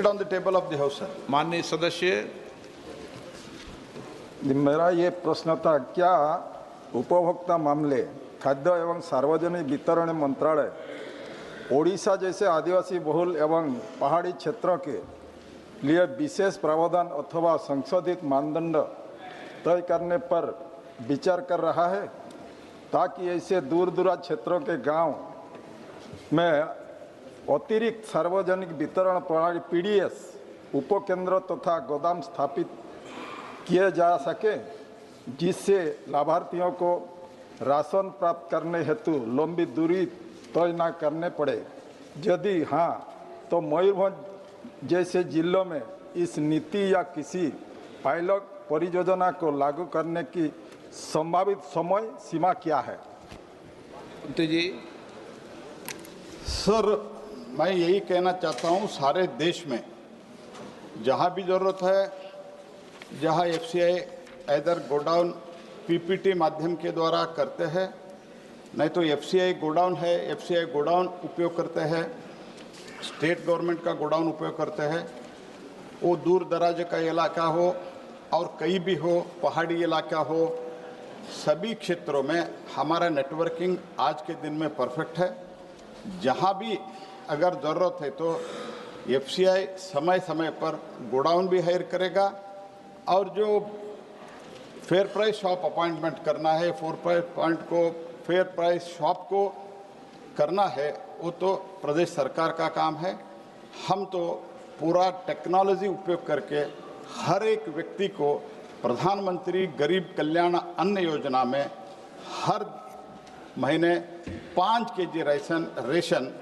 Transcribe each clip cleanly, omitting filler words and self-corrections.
on the table of the house, sir. माननीय सदस्य, मेरा ये प्रश्न था, क्या उपभोक्ता मामले, खाद्य एवं सार्वजनिक वितरण मंत्रालय ओडिशा जैसे आदिवासी बहुल एवं पहाड़ी क्षेत्रों के लिए विशेष प्रावधान अथवा संशोधित मानदंड तय करने पर विचार कर रहा है, ताकि ऐसे दूर दराज क्षेत्रों के गांव में अतिरिक्त सार्वजनिक वितरण प्रणाली पीडीएस उपकेंद्र तथा गोदाम स्थापित किए जा सके, जिससे लाभार्थियों को राशन प्राप्त करने हेतु लंबी दूरी तय न करने पड़े। यदि हाँ, तो मयूरभंज जैसे जिलों में इस नीति या किसी पायलट परियोजना को लागू करने की संभावित समय सीमा क्या है? मंत्री जी। सर, मैं यही कहना चाहता हूं, सारे देश में जहां भी जरूरत है, जहां एफसीआई इधर गोडाउन पीपीटी माध्यम के द्वारा करते हैं, नहीं तो एफसीआई गोडाउन है, एफसीआई गोडाउन उपयोग करते हैं, स्टेट गवर्नमेंट का गोडाउन उपयोग करते हैं, वो दूर दराज का इलाका हो और कहीं भी हो, पहाड़ी इलाका हो, सभी क्षेत्रों में हमारा नेटवर्किंग आज के दिन में परफेक्ट है। जहां भी अगर ज़रूरत है तो एफसीआई समय समय पर गोडाउन भी हायर करेगा, और जो फेयर प्राइस शॉप अपॉइंटमेंट करना है, फेयर प्राइस शॉप को करना है, वो तो प्रदेश सरकार का काम है। हम तो पूरा टेक्नोलॉजी उपयोग करके हर एक व्यक्ति को प्रधानमंत्री गरीब कल्याण अन्न योजना में हर महीने 5 केजी रेशन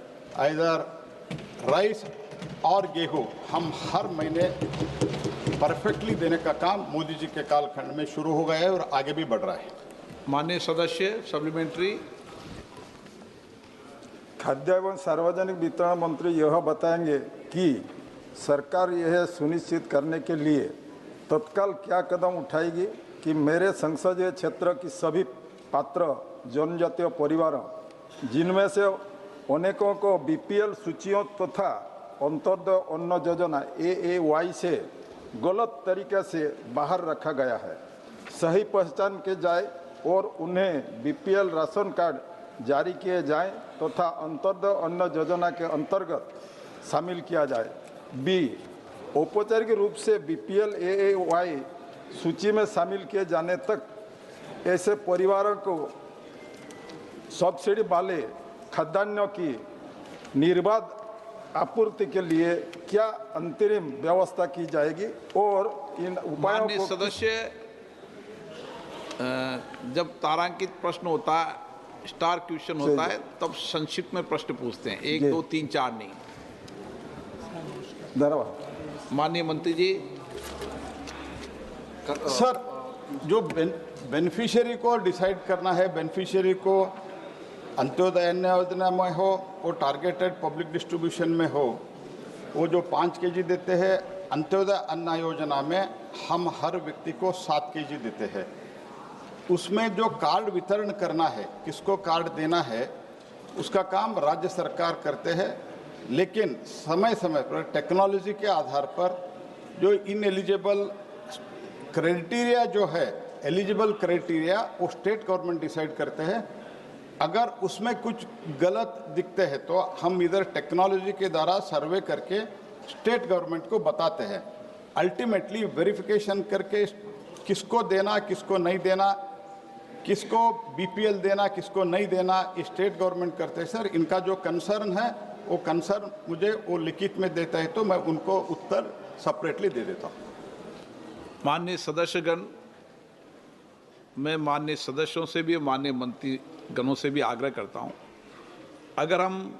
इधर राइस और गेहूँ हम हर महीने परफेक्टली देने का काम मोदी जी के कालखंड में शुरू हो गया है और आगे भी बढ़ रहा है। माननीय सदस्य सप्लीमेंट्री। खाद्य एवं सार्वजनिक वितरण मंत्री यह बताएंगे कि सरकार यह सुनिश्चित करने के लिए तत्काल क्या कदम उठाएगी कि मेरे संसदीय क्षेत्र की सभी पात्र जनजातीय परिवारों, जिनमें से अनेकों को बीपीएल सूचियों तथा अंत्योदय अन्न योजना AAY से गलत तरीके से बाहर रखा गया है, सही पहचान के जाए और उन्हें बीपीएल राशन कार्ड जारी किए जाएं तथा अंत्योदय अन्न योजना के अंतर्गत शामिल किया जाए। बी, औपचारिक रूप से बीपीएल AAY सूची में शामिल किए जाने तक ऐसे परिवारों को सब्सिडी वाले खाद्यान्नों की निर्बाध आपूर्ति के लिए क्या अंतरिम व्यवस्था की जाएगी और इन उपायों को। सदस्य, जब तारांकित प्रश्न होता है, स्टार क्वेश्चन होता है, तब संक्षिप्त में प्रश्न पूछते हैं, 1 2 3 4 नहीं। धन्यवाद। माननीय मंत्री जी। सर, जो बेनिफिशियरी को डिसाइड करना है, बेनिफिशियरी को अंत्योदय अन्न योजना में हो, वो टारगेटेड पब्लिक डिस्ट्रीब्यूशन में हो, वो जो 5 केजी देते हैं, अंत्योदय अन्न योजना में हम हर व्यक्ति को 7 केजी देते हैं। उसमें जो कार्ड वितरण करना है, किसको कार्ड देना है, उसका काम राज्य सरकार करते हैं, लेकिन समय समय पर टेक्नोलॉजी के आधार पर जो इनएलिजिबल क्राइटेरिया जो है, एलिजिबल क्राइटेरिया वो स्टेट गवर्नमेंट डिसाइड करते हैं। अगर उसमें कुछ गलत दिखते हैं तो हम इधर टेक्नोलॉजी के द्वारा सर्वे करके स्टेट गवर्नमेंट को बताते हैं। अल्टीमेटली वेरिफिकेशन करके किसको देना, किसको नहीं देना, किसको बीपीएल देना, किसको नहीं देना, स्टेट गवर्नमेंट करते हैं। सर, इनका जो कंसर्न है वो कंसर्न मुझे वो लिखित में देता है तो मैं उनको उत्तर सेपरेटली दे देता हूँ। माननीय सदस्यगण, मैं माननीय सदस्यों से भी, माननीय मंत्रीगणों से भी आग्रह करता हूं, अगर हम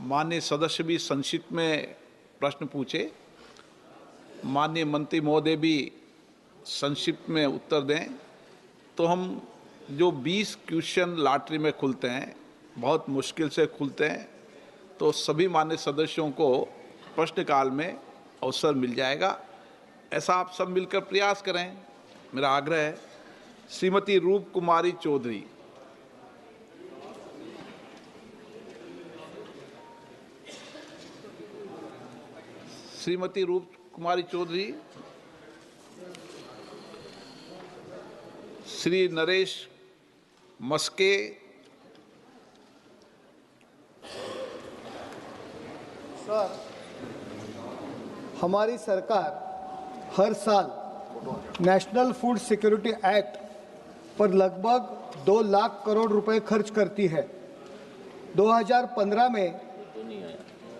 माननीय सदस्य भी संक्षिप्त में प्रश्न पूछे, माननीय मंत्री महोदय भी संक्षिप्त में उत्तर दें, तो हम जो 20 क्वेश्चन लॉटरी में खुलते हैं, बहुत मुश्किल से खुलते हैं, तो सभी माननीय सदस्यों को प्रश्नकाल में अवसर मिल जाएगा। ऐसा आप सब मिलकर प्रयास करें, मेरा आग्रह है। श्रीमती रूप कुमारी चौधरी। श्रीमती रूप कुमारी चौधरी, श्री नरेश मस्के, सर, हमारी सरकार हर साल नेशनल फूड सिक्योरिटी एक्ट पर लगभग 2 लाख करोड़ रुपए खर्च करती है। 2015 में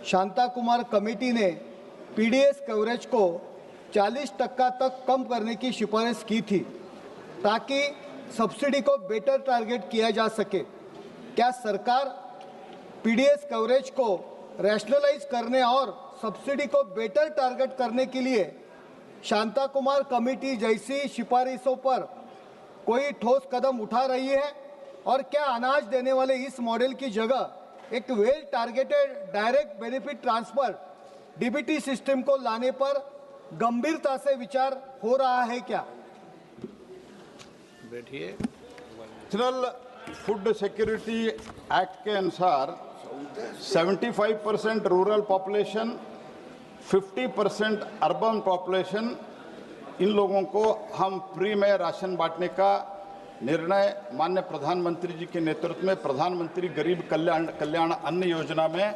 शांता कुमार कमेटी ने पीडीएस कवरेज को 40% तक कम करने की सिफारिश की थी ताकि सब्सिडी को बेटर टारगेट किया जा सके। क्या सरकार पीडीएस कवरेज को रैशनलाइज करने और सब्सिडी को बेटर टारगेट करने के लिए शांता कुमार कमेटी जैसी सिफारिशों पर कोई ठोस कदम उठा रही है? और क्या अनाज देने वाले इस मॉडल की जगह एक well targeted direct benefit transfer DBT system को लाने पर गंभीरता से विचार हो रहा है क्या? बैठिए। नेशनल फूड सिक्योरिटी एक्ट के अनुसार 75% रूरल पॉपुलेशन, 50% अर्बन पॉपुलेशन, इन लोगों को हम फ्री में राशन बांटने का निर्णय माननीय प्रधानमंत्री जी के नेतृत्व में प्रधानमंत्री गरीब कल्याण अन्न योजना में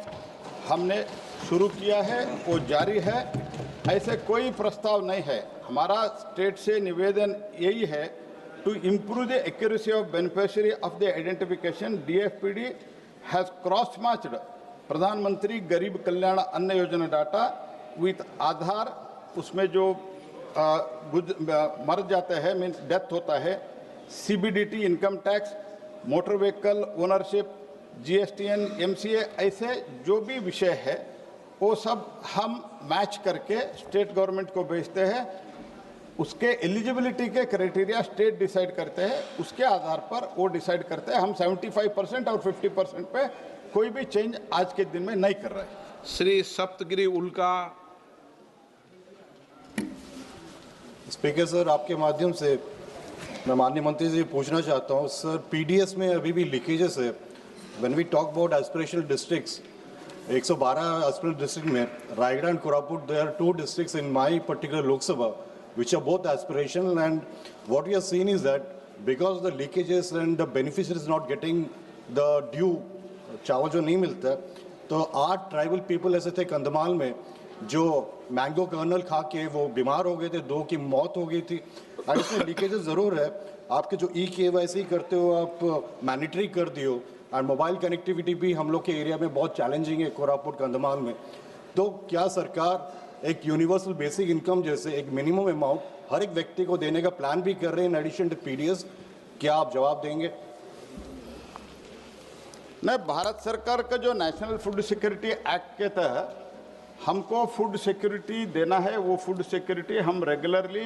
हमने शुरू किया है, वो जारी है। ऐसे कोई प्रस्ताव नहीं है। हमारा स्टेट से निवेदन यही है, to improve the accuracy of beneficiary of the identification, DFPD has cross matched Pradhan Mantri Garib कल्याण अन्न योजना डाटा विथ आधार। उसमें जो मर जाते हैं, मीन्स डेथ होता है, CBDT, income tax, motor vehicle ownership, GSTN, MCA, ऐसे जो भी विषय है वो सब हम मैच करके स्टेट गवर्नमेंट को भेजते हैं। उसके एलिजिबिलिटी के क्राइटेरिया स्टेट डिसाइड करते हैं, उसके आधार पर वो डिसाइड करते हैं। हम 75% और 50% पे कोई भी चेंज आज के दिन में नहीं कर रहे हैं। श्री सप्तगिरी उल्का। स्पीकर सर, आपके माध्यम से मैं माननीय मंत्री जी पूछना चाहता हूँ सर, पीडीएस में अभी भी लीकेजेस है। When we talk about aspirational districts, 112 aspirational district में Raigarh and Koraput, there are 2 districts in my particular Lok Sabha which are both aspirational, and what we have seen is that because the leakages and the beneficiaries not getting the due चावल जो नहीं मिलता, तो 8 tribal people ऐसे थे कंधमाल में जो mango colonel खा के वो बीमार हो गए थे, 2 की मौत हो गई थी। और इसमें लीकेजेस ज़रूर है। आपके जो KYC करते हो आप मैंडेटरी कर दियो, और मोबाइल कनेक्टिविटी भी हम लोग के एरिया में बहुत चैलेंजिंग है कोरापुट कंधमाल में। तो क्या सरकार एक यूनिवर्सल बेसिक इनकम जैसे एक मिनिमम अमाउंट हर एक व्यक्ति को देने का प्लान भी कर रहे हैं इन एडिशन टू पीडीएस? क्या आप जवाब देंगे? नहीं, भारत सरकार का जो नेशनल फूड सिक्योरिटी एक्ट के तहत हमको फूड सिक्योरिटी देना है, वो फूड सिक्योरिटी हम रेगुलरली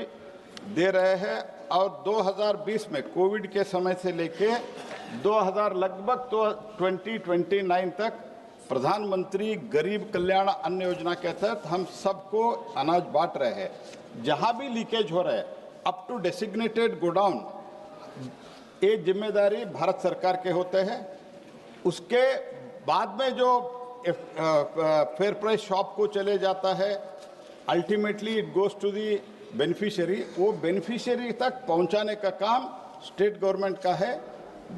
दे रहे हैं। और 2020 में कोविड के समय से लेके 2000 लगभग तो 2029 तक प्रधानमंत्री गरीब कल्याण अन्न योजना के तहत हम सबको अनाज बांट रहे हैं। जहां भी लीकेज हो रहा है अप टू डेसिग्नेटेड गोडाउन, ये जिम्मेदारी भारत सरकार के होते हैं। उसके बाद में जो फेयर प्राइस शॉप को चले जाता है, ultimately it goes to the beneficiary. वो बेनिफिशियरी तक पहुंचाने का काम स्टेट गवर्नमेंट का है।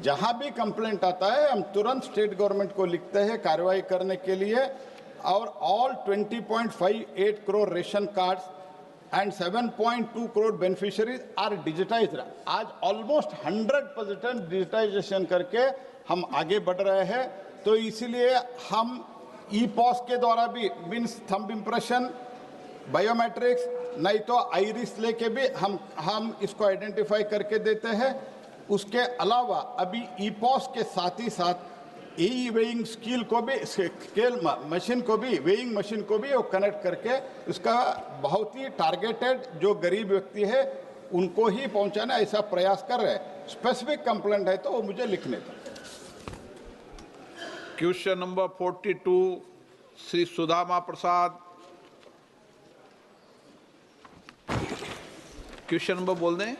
जहां भी कंप्लेंट आता है हम तुरंत स्टेट गवर्नमेंट को लिखते हैं कार्रवाई करने के लिए। और all 20.58 crore ration cards and 7.2 crore beneficiaries are digitised. आज ऑलमोस्ट 100% डिजिटाइजेशन करके हम आगे बढ़ रहे हैं। तो इसीलिए हम ई-पॉस के द्वारा भी, मीन्स थंब इम्प्रेशन, बायोमेट्रिक्स, नहीं तो आइरिस लेके भी हम इसको आइडेंटिफाई करके देते हैं। उसके अलावा अभी ई-पॉस के साथ ही साथ ई वेइंग स्केल को भी, स्केल मशीन को भी, वेइंग मशीन को भी वो कनेक्ट करके उसका बहुत ही टारगेटेड जो गरीब व्यक्ति है उनको ही पहुंचाना ऐसा प्रयास कर रहे हैं। स्पेसिफिक कंप्लेंट है तो वो मुझे लिखने दें। Question number 42 Shri Sudama Prasad. Question number बोल दें।